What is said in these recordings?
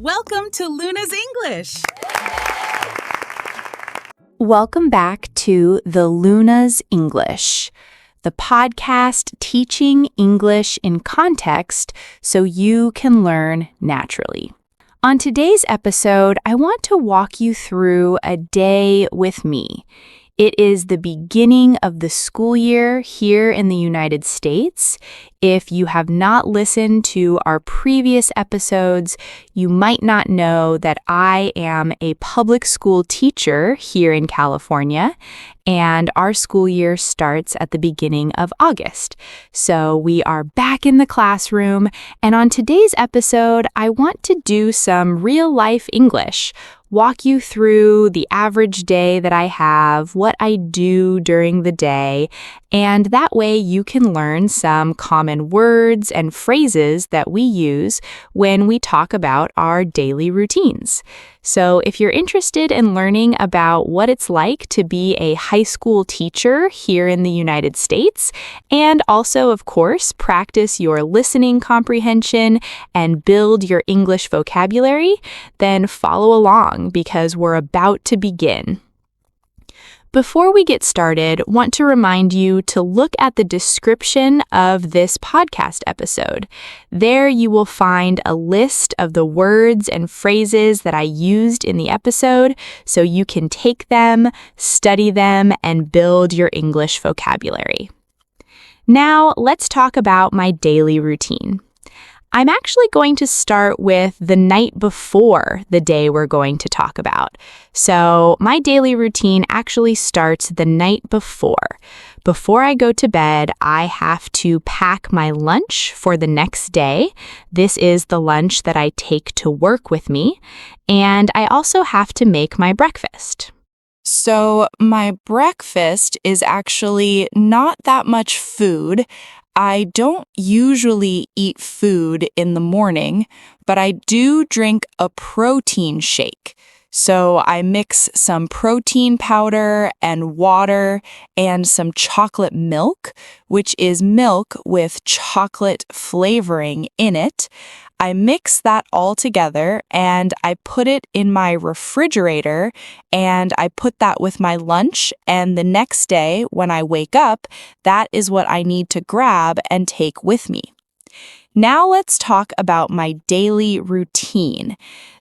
Welcome to Luna's English. Welcome back to the Luna's English, the podcast teaching English in context so you can learn naturally. On today's episode, I want to walk you through a day with me. It is the beginning of the school year here in the United States. If you have not listened to our previous episodes, you might not know that I am a public school teacher here in California, and our school year starts at the beginning of August. So we are back in the classroom, and on today's episode, I want to do some real-life English. Walk you through the average day that I have, what I do during the day, and that way you can learn some common words and phrases that we use when we talk about our daily routines. So if you're interested in learning about what it's like to be a high school teacher here in the United States, and also, of course, practice your listening comprehension and build your English vocabulary, then follow along because we're about to begin. Before we get started, want to remind you to look at the description of this podcast episode. There you will find a list of the words and phrases that I used in the episode so you can take them, study them, and build your English vocabulary. Now, let's talk about my daily routine. I'm actually going to start with the night before the day we're going to talk about. So my daily routine actually starts the night before. Before I go to bed, I have to pack my lunch for the next day. This is the lunch that I take to work with me. And I also have to make my breakfast. So my breakfast is actually not that much food. I don't usually eat food in the morning, but I do drink a protein shake. So I mix some protein powder and water and some chocolate milk, which is milk with chocolate flavoring in it. I mix that all together and I put it in my refrigerator and I put that with my lunch, and the next day when I wake up, that is what I need to grab and take with me. Now let's talk about my daily routine.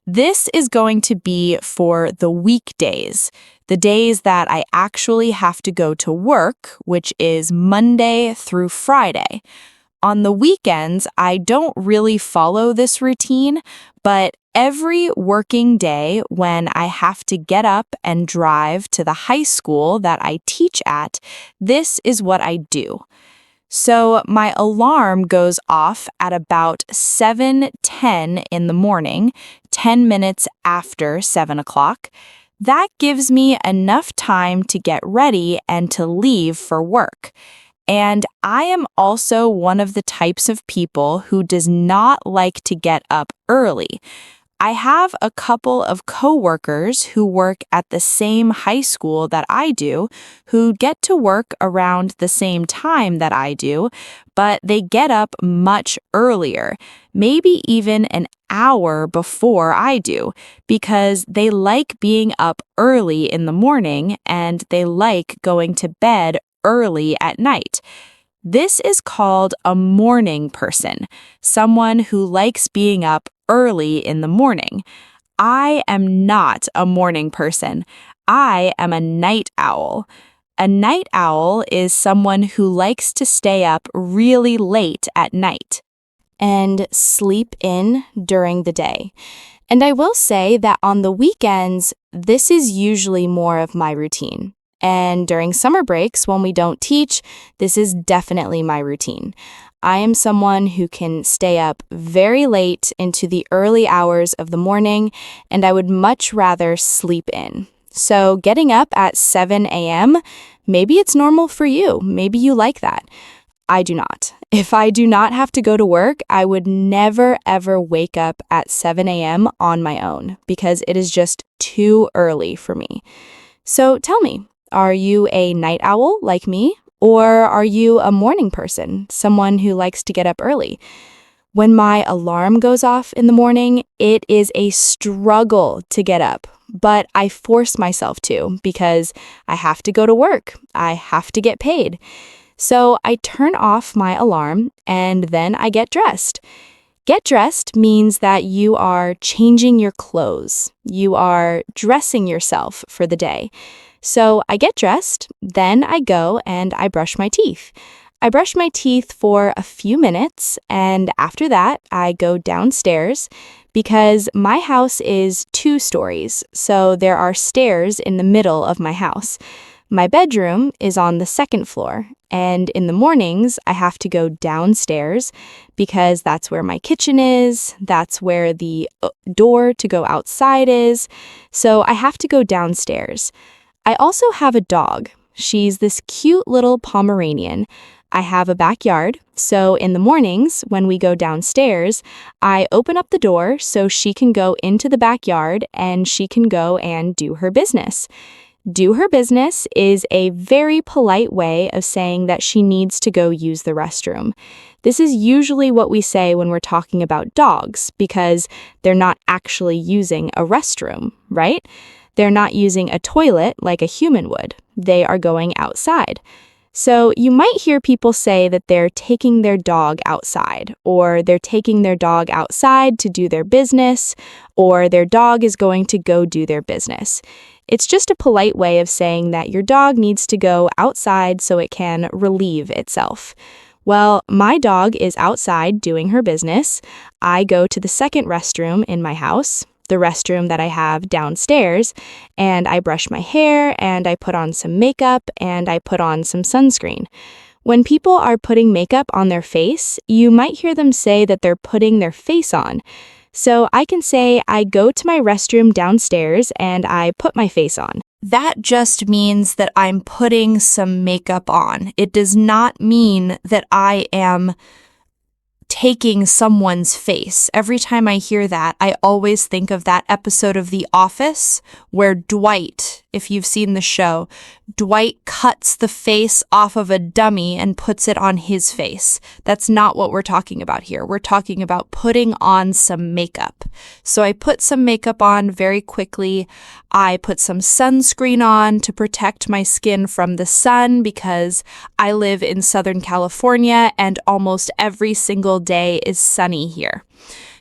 This is going to be for the weekdays, the days that I actually have to go to work, which is Monday through Friday. On the weekends, I don't really follow this routine, but every working day when I have to get up and drive to the high school that I teach at, this is what I do. So my alarm goes off at about 7:10 in the morning, 10 minutes after 7 o'clock. That gives me enough time to get ready and to leave for work. And I am also one of the types of people who does not like to get up early. I have a couple of coworkers who work at the same high school that I do, who get to work around the same time that I do, but they get up much earlier, maybe even an hour before I do, because they like being up early in the morning and they like going to bed early at night. This is called a morning person, someone who likes being up early in the morning. I am not a morning person. I am a night owl. A night owl is someone who likes to stay up really late at night and sleep in during the day. And I will say that on the weekends, this is usually more of my routine. And during summer breaks, when we don't teach, this is definitely my routine. I am someone who can stay up very late into the early hours of the morning, and I would much rather sleep in. So getting up at 7 a.m., maybe it's normal for you. Maybe you like that. I do not. If I do not have to go to work, I would never, ever wake up at 7 a.m. on my own because it is just too early for me. So tell me, are you a night owl like me? Or are you a morning person, someone who likes to get up early? When my alarm goes off in the morning, it is a struggle to get up, but I force myself to because I have to go to work. I have to get paid. So I turn off my alarm and then I get dressed. Get dressed means that you are changing your clothes. You are dressing yourself for the day. So I get dressed, then I go and I brush my teeth. I brush my teeth for a few minutes, and after that, I go downstairs because my house is 2 stories, so there are stairs in the middle of my house. My bedroom is on the 2nd floor, and in the mornings, I have to go downstairs because that's where my kitchen is, that's where the door to go outside is, so I have to go downstairs. I also have a dog. She's this cute little Pomeranian. I have a backyard, so in the mornings when we go downstairs, I open up the door so she can go into the backyard and she can go and do her business. Do her business is a very polite way of saying that she needs to go use the restroom. This is usually what we say when we're talking about dogs because they're not actually using a restroom, right? They're not using a toilet like a human would. They are going outside. So you might hear people say that they're taking their dog outside, or they're taking their dog outside to do their business, or their dog is going to go do their business. It's just a polite way of saying that your dog needs to go outside so it can relieve itself. Well, my dog is outside doing her business. I go to the second restroom in my house, the restroom that I have downstairs, and I brush my hair and I put on some makeup and I put on some sunscreen. When people are putting makeup on their face, you might hear them say that they're putting their face on. So I can say I go to my restroom downstairs and I put my face on. That just means that I'm putting some makeup on. It does not mean that I am taking someone's face. Every time I hear that, I always think of that episode of The Office where Dwight, if you've seen the show, Dwight cuts the face off of a dummy and puts it on his face. That's not what we're talking about here. We're talking about putting on some makeup. So I put some makeup on very quickly. I put some sunscreen on to protect my skin from the sun because I live in Southern California and almost every single day is sunny here.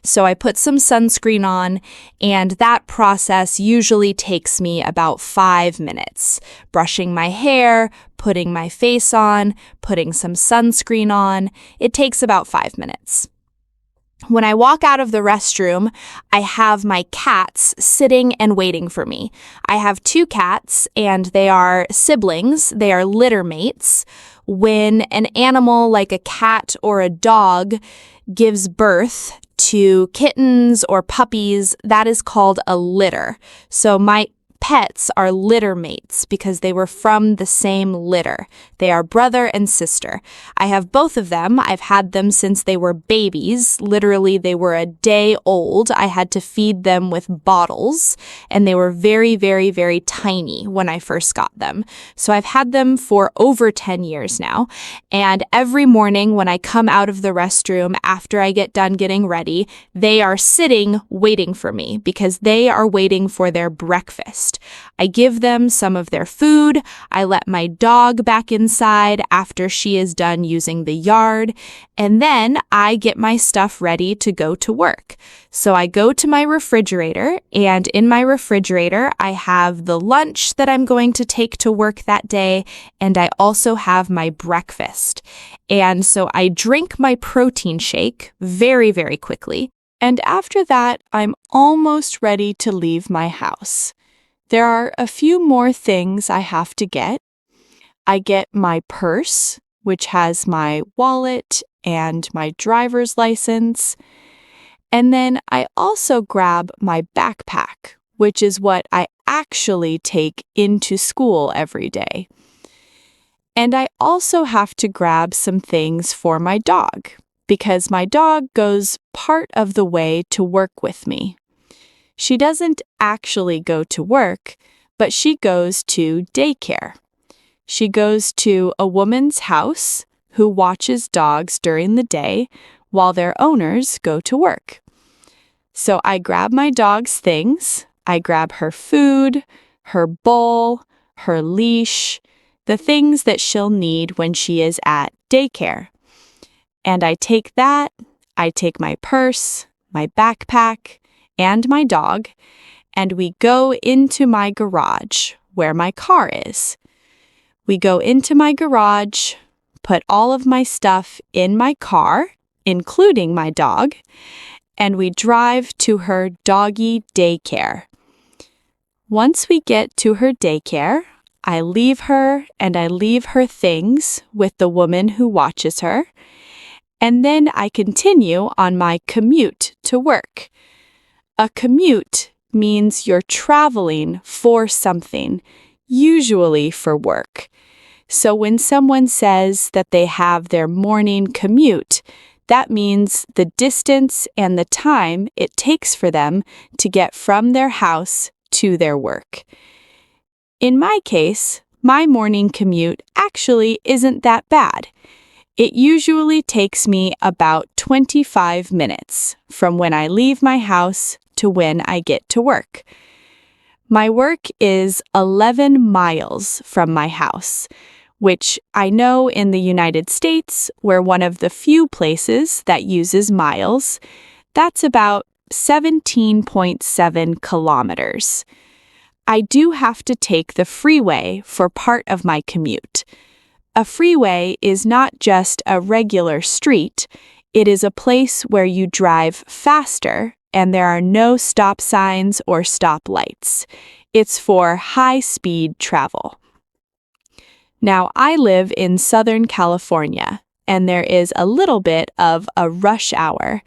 So I put some sunscreen on, and that process usually takes me about 5 minutes. Brushing my hair, putting my face on, putting some sunscreen on. It takes about 5 minutes. When I walk out of the restroom, I have my cats sitting and waiting for me. I have 2 cats, and they are siblings. They are litter mates. When an animal like a cat or a dog gives birth to kittens or puppies, that is called a litter. So my pets are litter mates because they were from the same litter. They are brother and sister. I have both of them. I've had them since they were babies. Literally, they were a day old. I had to feed them with bottles, and they were very, very, very tiny when I first got them. So I've had them for over 10 years now, and every morning when I come out of the restroom after I get done getting ready, they are sitting waiting for me because they are waiting for their breakfast. I give them some of their food. I let my dog back inside after she is done using the yard, and then I get my stuff ready to go to work. So I go to my refrigerator, and in my refrigerator, I have the lunch that I'm going to take to work that day, and I also have my breakfast. And so I drink my protein shake very, very quickly, and after that, I'm almost ready to leave my house. There are a few more things I have to get. I get my purse, which has my wallet and my driver's license. And then I also grab my backpack, which is what I actually take into school every day. And I also have to grab some things for my dog, because my dog goes part of the way to work with me. She doesn't actually go to work, but she goes to daycare. She goes to a woman's house who watches dogs during the day, while their owners go to work. So I grab my dog's things. I grab her food, her bowl, her leash, the things that she'll need when she is at daycare. And I take that, I take my purse, my backpack, and my dog, and we go into my garage where my car is. We go into my garage, put all of my stuff in my car, including my dog, and we drive to her doggy daycare. Once we get to her daycare, I leave her and I leave her things with the woman who watches her, and then I continue on my commute to work. A commute means you're traveling for something, usually for work. So when someone says that they have their morning commute, that means the distance and the time it takes for them to get from their house to their work. In my case, my morning commute actually isn't that bad. It usually takes me about 25 minutes from when I leave my house to when I get to work. My work is 11 miles from my house, which I know in the United States, we're one of the few places that uses miles. That's about 17.7 kilometers. I do have to take the freeway for part of my commute. A freeway is not just a regular street, it is a place where you drive faster and there are no stop signs or stop lights. It's for high-speed travel. Now, I live in Southern California, and there is a little bit of a rush hour.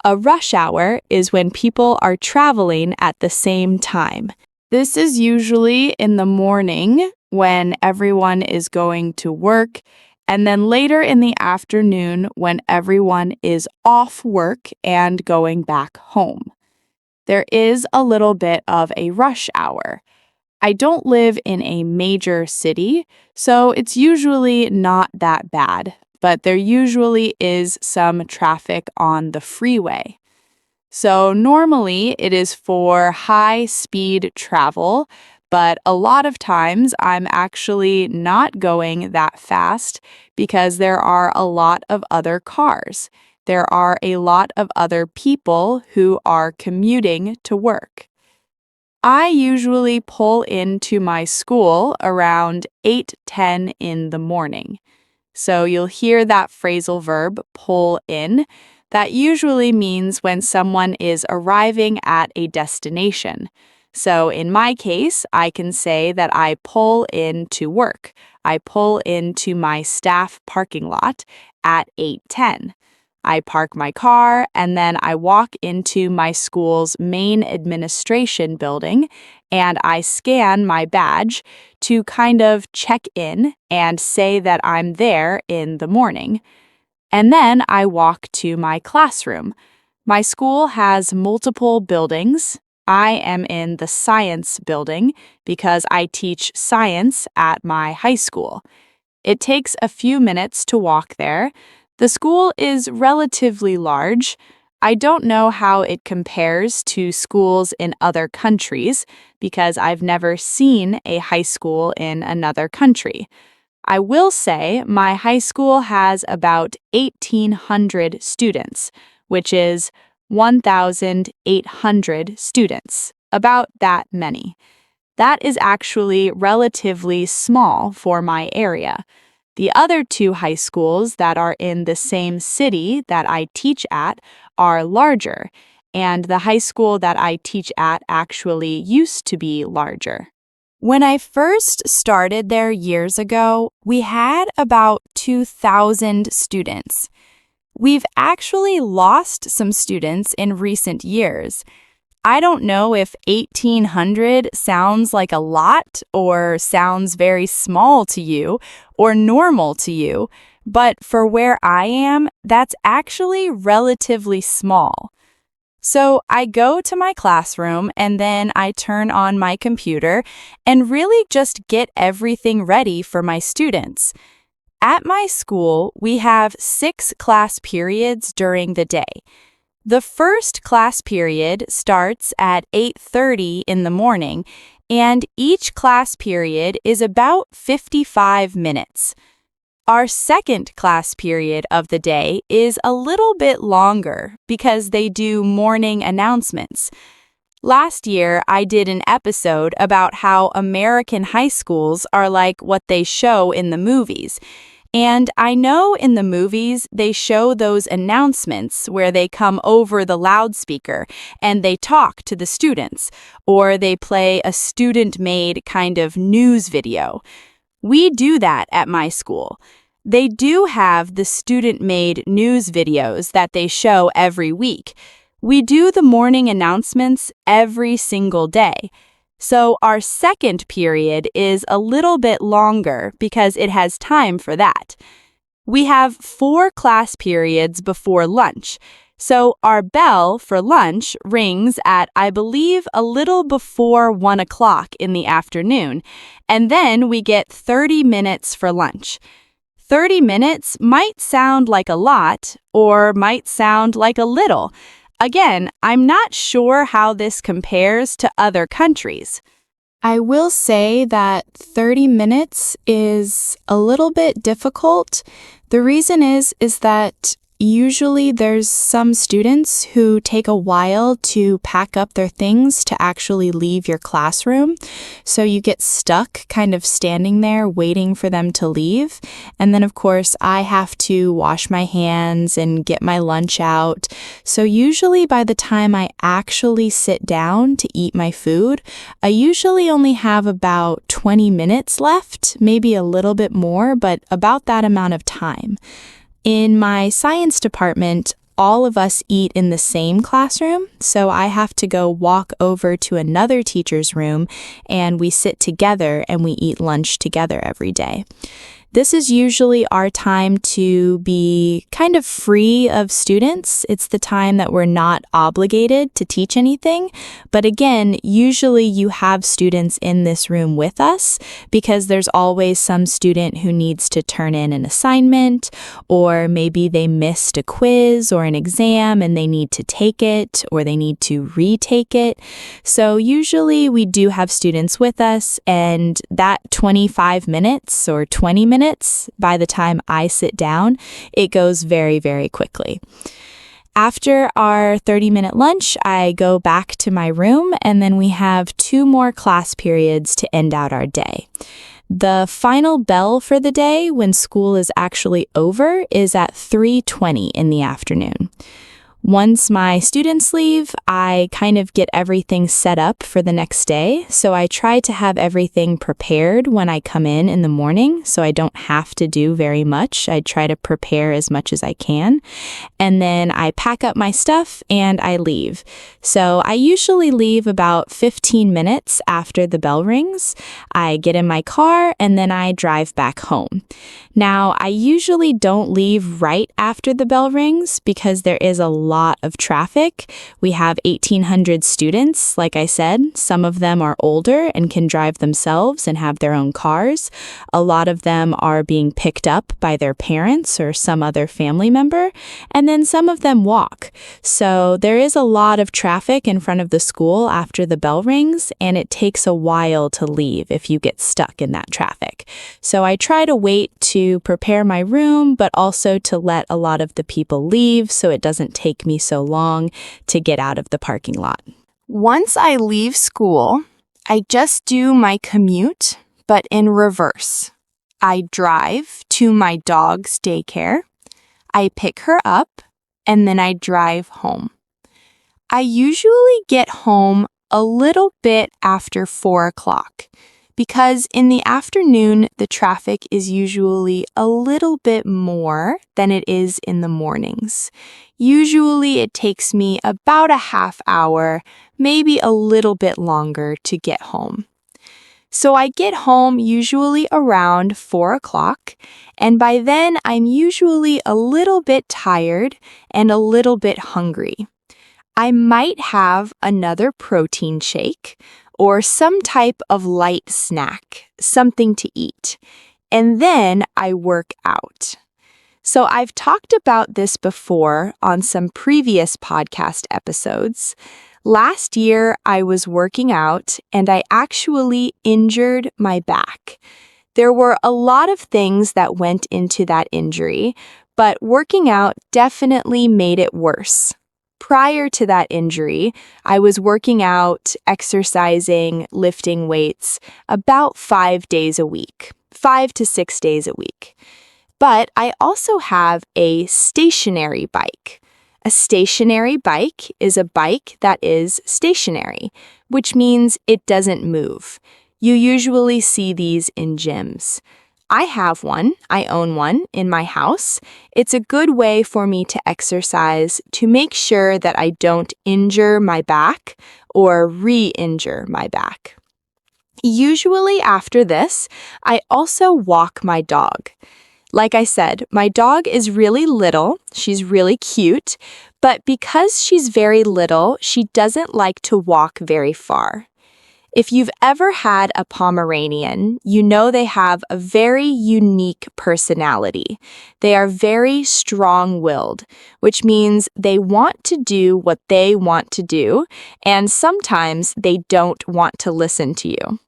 A rush hour is when people are traveling at the same time. This is usually in the morning when everyone is going to work, and then later in the afternoon when everyone is off work and going back home. There is a little bit of a rush hour. I don't live in a major city, so it's usually not that bad, but there usually is some traffic on the freeway. So normally it is for high-speed travel, but a lot of times I'm actually not going that fast because there are a lot of other cars. There are a lot of other people who are commuting to work. I usually pull into my school around 8:10 in the morning. So you'll hear that phrasal verb, pull in. That usually means when someone is arriving at a destination. So in my case, I can say that I pull in to work. I pull into my staff parking lot at 8:10. I park my car and then I walk into my school's main administration building and I scan my badge to kind of check in and say that I'm there in the morning. And then I walk to my classroom. My school has multiple buildings. I am in the science building because I teach science at my high school. It takes a few minutes to walk there. The school is relatively large. I don't know how it compares to schools in other countries because I've never seen a high school in another country. I will say my high school has about 1,800 students, which is 1,800 students, about that many. That is actually relatively small for my area. The other two high schools that are in the same city that I teach at are larger, and the high school that I teach at actually used to be larger. When I first started there years ago, we had about 2,000 students. We've actually lost some students in recent years. I don't know if 1,800 sounds like a lot or sounds very small to you or normal to you, but for where I am, that's actually relatively small. So I go to my classroom and then I turn on my computer and really just get everything ready for my students. At my school, we have 6 class periods during the day. The first class period starts at 8:30 in the morning, and each class period is about 55 minutes. Our second class period of the day is a little bit longer because they do morning announcements. Last year, I did an episode about how American high schools are like what they show in the movies. And I know in the movies, they show those announcements where they come over the loudspeaker and they talk to the students, or they play a student-made kind of news video. We do that at my school. They do have the student-made news videos that they show every week. We do the morning announcements every single day. So our second period is a little bit longer because it has time for that. We have 4 class periods before lunch. So our bell for lunch rings at, I believe, a little before 1 o'clock in the afternoon, and then we get 30 minutes for lunch. 30 minutes might sound like a lot or might sound like a little. Again, I'm not sure how this compares to other countries. I will say that 30 minutes is a little bit difficult. The reason is that usually there's some students who take a while to pack up their things to actually leave your classroom. So you get stuck kind of standing there waiting for them to leave. And then, of course, I have to wash my hands and get my lunch out. So usually by the time I actually sit down to eat my food, I usually only have about 20 minutes left, maybe a little bit more, but about that amount of time. In my science department, all of us eat in the same classroom, so I have to go walk over to another teacher's room, and we sit together and we eat lunch together every day. This is usually our time to be kind of free of students. It's the time that we're not obligated to teach anything. But again, usually you have students in this room with us because there's always some student who needs to turn in an assignment, or maybe they missed a quiz or an exam and they need to take it or they need to retake it. So usually we do have students with us, and that 25 minutes or 20 minutes, by the time I sit down, it goes very, very quickly. After our 30-minute lunch, I go back to my room, and then we have 2 more class periods to end out our day. The final bell for the day, when school is actually over, is at 3:20 in the afternoon. Once my students leave, I kind of get everything set up for the next day. So I try to have everything prepared when I come in the morning, so I don't have to do very much. I try to prepare as much as I can. And then I pack up my stuff and I leave. So I usually leave about 15 minutes after the bell rings. I get in my car and then I drive back home. Now, I usually don't leave right after the bell rings because there is a lot of traffic. We have 1,800 students, like I said. Some of them are older and can drive themselves and have their own cars. A lot of them are being picked up by their parents or some other family member, and then some of them walk. So there is a lot of traffic in front of the school after the bell rings, and it takes a while to leave if you get stuck in that traffic. So I try to wait to prepare my room, but also to let a lot of the people leave so it doesn't take me so long to get out of the parking lot. Once I leave school, I just do my commute, but in reverse. I drive to my dog's daycare, I pick her up, and then I drive home. I usually get home a little bit after 4 o'clock. Because in the afternoon, the traffic is usually a little bit more than it is in the mornings. Usually it takes me about a half hour, maybe a little bit longer to get home. So I get home usually around 4 o'clock, and by then I'm usually a little bit tired and a little bit hungry. I might have another protein shake or some type of light snack, something to eat. and then I work out. So I've talked about this before on some previous podcast episodes. Last year, I was working out and I actually injured my back. There were a lot of things that went into that injury, but working out definitely made it worse. Prior to that injury, I was working out, exercising, lifting weights about 5 days a week, 5 to 6 days a week. But I also have a stationary bike. A stationary bike is a bike that is stationary, which means it doesn't move. You usually see these in gyms. I have one, I own one in my house. It's a good way for me to exercise to make sure that I don't injure my back or re-injure my back. Usually after this, I also walk my dog. Like I said, my dog is really little, she's really cute, but because she's very little, she doesn't like to walk very far. If you've ever had a Pomeranian, you know they have a very unique personality. They are very strong-willed, which means they want to do what they want to do, and sometimes they don't want to listen to you.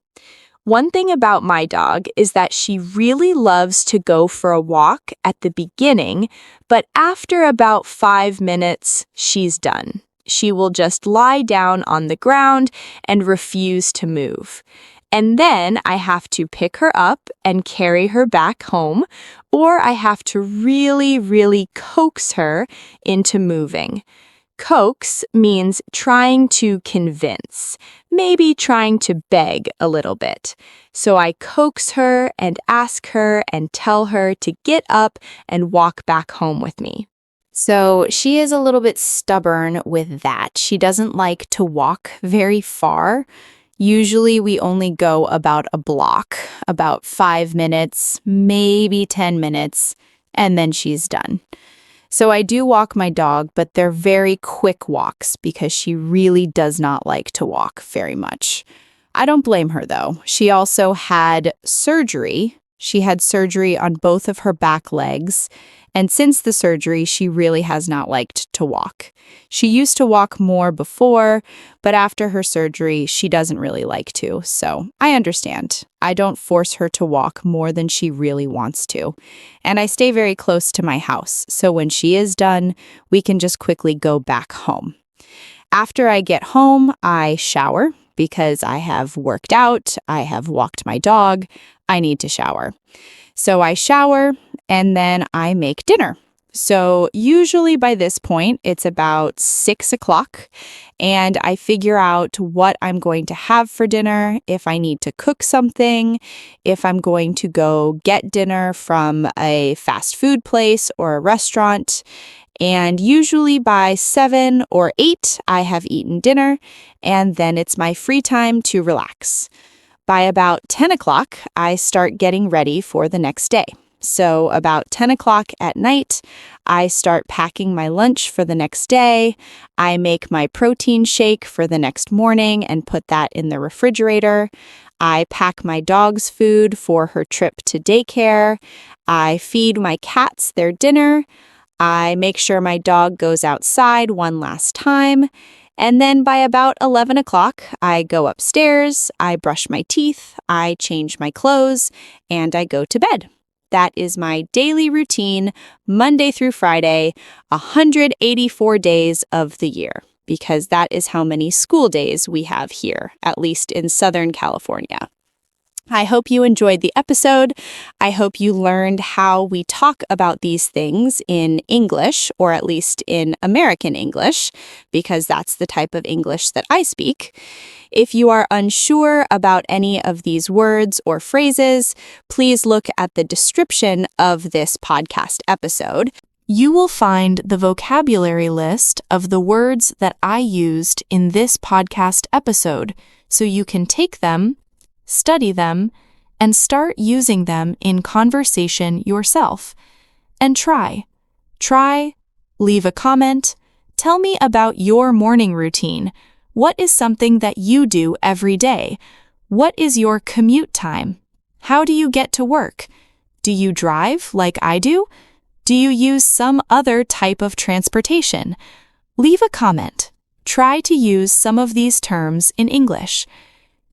One thing about my dog is that she really loves to go for a walk at the beginning, but after about 5 minutes, she's done. She will just lie down on the ground and refuse to move. And then I have to pick her up and carry her back home, or I have to really coax her into moving. Coax means trying to convince, maybe trying to beg a little bit. So I coax her and ask her and tell her to get up and walk back home with me. So she is a little bit stubborn with that. She doesn't like to walk very far. Usually we only go about a block, about 5 minutes, maybe 10 minutes, and then she's done. So I do walk my dog, but they're very quick walks because she really does not like to walk very much. I don't blame her though. She also had surgery. She had surgery on both of her back legs. And since the surgery, she really has not liked to walk. She used to walk more before, but after her surgery, she doesn't really like to. So I understand. I don't force her to walk more than she really wants to. And I stay very close to my house. So when she is done, we can just quickly go back home. After I get home, I shower because I have worked out. I have walked my dog. I need to shower. So I shower and then I make dinner. So usually by this point, it's about 6 o'clock and I figure out what I'm going to have for dinner, if I need to cook something, if I'm going to go get dinner from a fast food place or a restaurant. And usually by 7 or 8, I have eaten dinner and then it's my free time to relax. By about 10 o'clock, I start getting ready for the next day. So about 10 o'clock at night, I start packing my lunch for the next day. I make my protein shake for the next morning and put that in the refrigerator. I pack my dog's food for her trip to daycare. I feed my cats their dinner. I make sure my dog goes outside one last time. And then by about 11 o'clock, I go upstairs, I brush my teeth, I change my clothes, and I go to bed. That is my daily routine, Monday through Friday, 184 days of the year, because that is how many school days we have here, at least in Southern California. I hope you enjoyed the episode. I hope you learned how we talk about these things in English, or at least in American English, because that's the type of English that I speak. If you are unsure about any of these words or phrases, please look at the description of this podcast episode. You will find the vocabulary list of the words that I used in this podcast episode, so you can take them, study them, and start using them in conversation yourself. And try, leave a comment, tell me about your morning routine. What is something that you do every day? What is your commute time? How do you get to work? Do you drive like I do? Do you use some other type of transportation? Leave a comment. Try to use some of these terms in English.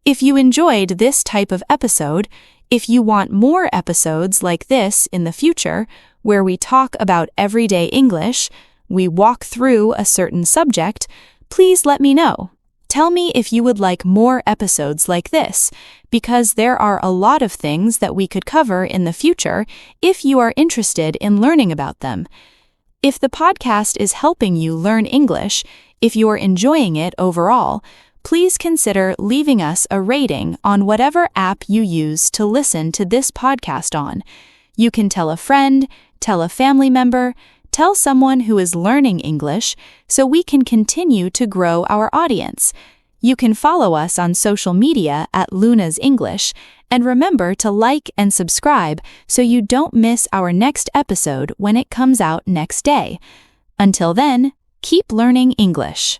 If you enjoyed this type of episode, if you want more episodes like this in the future, where we talk about everyday English, we walk through a certain subject, please let me know. Tell me if you would like more episodes like this, because there are a lot of things that we could cover in the future if you are interested in learning about them. If the podcast is helping you learn English, if you're enjoying it overall, please consider leaving us a rating on whatever app you use to listen to this podcast on. You can tell a friend, tell a family member, tell someone who is learning English so we can continue to grow our audience. You can follow us on social media at Luna's English, and remember to like and subscribe so you don't miss our next episode when it comes out next day. Until then, keep learning English.